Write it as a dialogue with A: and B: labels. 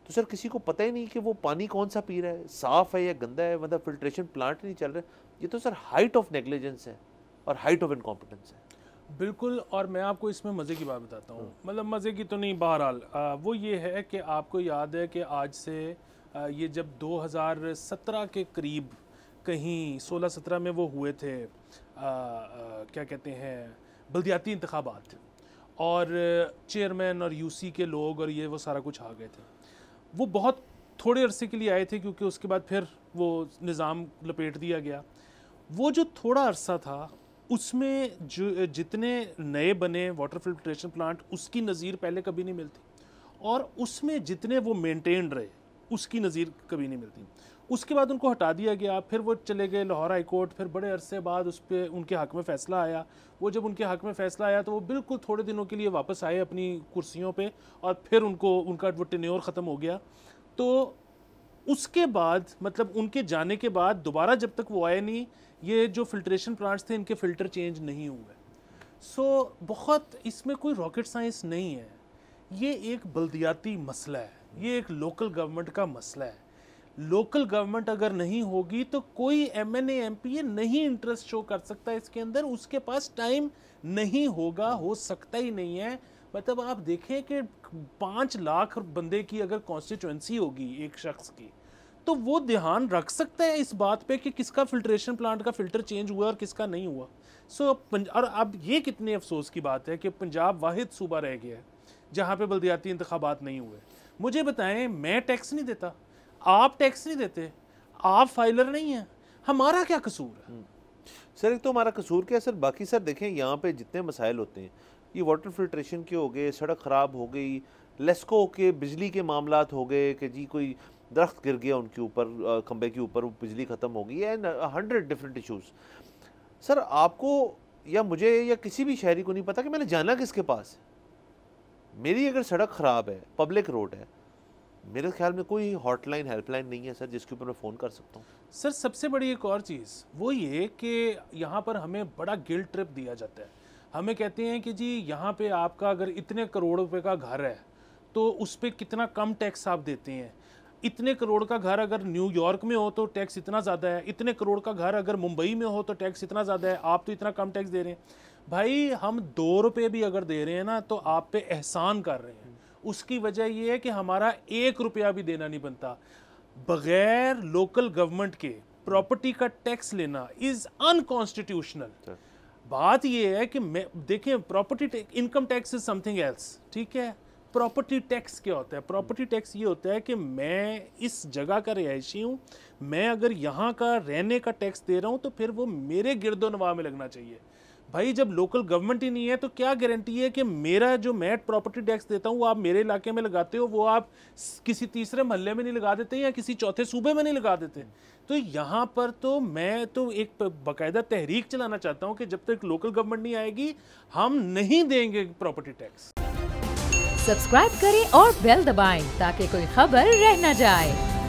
A: तो सर किसी को पता ही नहीं कि वो पानी कौन सा पी रहा है, साफ़ है या गंदा है, मतलब फ़िल्ट्रेशन प्लांट नहीं चल रहा है। ये तो सर हाइट ऑफ नेग्लिजेंस है और हाइट ऑफ इनकॉम्पिटेंस है।
B: बिल्कुल। और मैं आपको इसमें मज़े की बात बताता हूँ, मतलब मज़े की तो नहीं, बहरहाल वो ये है कि आपको याद है कि आज से ये जब 2017 के करीब कहीं 16-17 में वो हुए थे क्या कहते हैं बल्दियाती इंतखाबात, और चेयरमैन और यूसी के लोग और ये वो सारा कुछ आ गए थे। वो बहुत थोड़े अरसे के लिए आए थे क्योंकि उसके बाद फिर वो निज़ाम लपेट दिया गया। वो जो थोड़ा अरसा था उसमें जो जितने नए बने वाटर फिल्ट्रेशन प्लांट उसकी नज़ीर पहले कभी नहीं मिलती, और उसमें जितने वो मेंटेन रहे उसकी नज़ीर कभी नहीं मिलती। उसके बाद उनको हटा दिया गया, फिर वो चले गए लाहौर हाई कोर्ट, फिर बड़े अरसे बाद उस पर उनके हक़ में फ़ैसला आया। वो जब उनके हक़ में फ़ैसला आया तो वो बिल्कुल थोड़े दिनों के लिए वापस आए अपनी कुर्सियों पे, और फिर उनका वो टेन्योर ख़त्म हो गया। तो उसके बाद मतलब उनके जाने के बाद दोबारा जब तक वो आए नहीं, ये जो फिल्ट्रेशन प्लांट्स थे इनके फ़िल्टर चेंज नहीं हुए। सो बहुत इसमें कोई रॉकेट साइंस नहीं है, ये एक बल्दियाती मसला है, ये एक लोकल गवर्नमेंट का मसला है। लोकल गवर्नमेंट अगर नहीं होगी तो कोई एमएनए एमपीए नहीं इंटरेस्ट शो कर सकता इसके अंदर, उसके पास टाइम नहीं होगा, हो सकता ही नहीं है। मतलब आप देखें कि 5 लाख बंदे की अगर कॉन्स्टिट्यूंसी होगी एक शख्स की, तो वो ध्यान रख सकता है इस बात पे कि किसका फिल्ट्रेशन प्लांट का फ़िल्टर चेंज हुआ और किसका नहीं हुआ। और अब ये कितने अफसोस की बात है कि पंजाब वाहिद सूबा रह गया है जहाँ पे बल्दियाती इंतखाबात नहीं हुए। मुझे बताएं, मैं टैक्स नहीं देता, आप टैक्स नहीं देते, आप फाइलर नहीं हैं, हमारा क्या कसूर है?
A: सर एक तो हमारा कसूर क्या है सर, बाकी सर देखें यहाँ पे जितने मसाइल होते हैं, ये वाटर फिल्ट्रेशन के हो गए, सड़क ख़राब हो गई, लेस्को के बिजली के मामलात हो गए कि जी कोई दरख्त गिर गया उनके ऊपर, खंबे के ऊपर, वो बिजली ख़त्म हो गई, एंड 100 डिफरेंट इशूज़। सर आपको या मुझे या किसी भी शहरी को नहीं पता कि मैंने जाना किसके पास है। मेरी अगर सड़क ख़राब है, पब्लिक रोड है, मेरे ख्याल में कोई हॉटलाइन हेल्पलाइन नहीं है सर जिसके ऊपर मैं फ़ोन कर सकता हूँ।
B: सर सबसे बड़ी एक और चीज़ वो ये कि यहाँ पर हमें बड़ा गिल्ट ट्रिप दिया जाता है। हमें कहते हैं कि जी यहाँ पे आपका अगर इतने करोड़ रुपए का घर है तो उस पर कितना कम टैक्स आप देते हैं। इतने करोड़ का घर अगर न्यूयॉर्क में हो तो टैक्स इतना ज़्यादा है, इतने करोड़ का घर अगर मुंबई में हो तो टैक्स इतना ज़्यादा है, आप तो इतना कम टैक्स दे रहे हैं। भाई हम 2 रुपये भी अगर दे रहे हैं ना तो आप पे एहसान कर रहे हैं। उसकी वजह ये है कि हमारा 1 रुपया भी देना नहीं बनता। बगैर लोकल गवर्नमेंट के प्रॉपर्टी का टैक्स लेना इज़ अनकॉन्स्टिट्यूशनल। बात ये है कि मैं देखें, property income tax is something else, ठीक है। प्रॉपर्टी टैक्स क्या होता है? प्रॉपर्टी टैक्स ये होता है कि मैं इस जगह का रिहायशी हूँ, मैं अगर यहाँ का रहने का टैक्स दे रहा हूँ तो फिर वो मेरे गिरदोनवा में लगना चाहिए। भाई जब लोकल गवर्नमेंट ही नहीं है तो क्या गारंटी है कि मेरा जो मैं प्रॉपर्टी टैक्स देता हूँ वो आप मेरे इलाके में लगाते हो, वो आप किसी तीसरे महल्ले में नहीं लगा देते या किसी चौथे सूबे में नहीं लगा देते। तो यहाँ पर तो मैं तो एक बाकायदा तहरीक चलाना चाहता हूँ कि जब तक लोकल गवर्नमेंट नहीं आएगी हम नहीं देंगे प्रॉपर्टी टैक्स।
C: सब्सक्राइब करें और बेल दबाएं ताकि कोई खबर रह न जाए।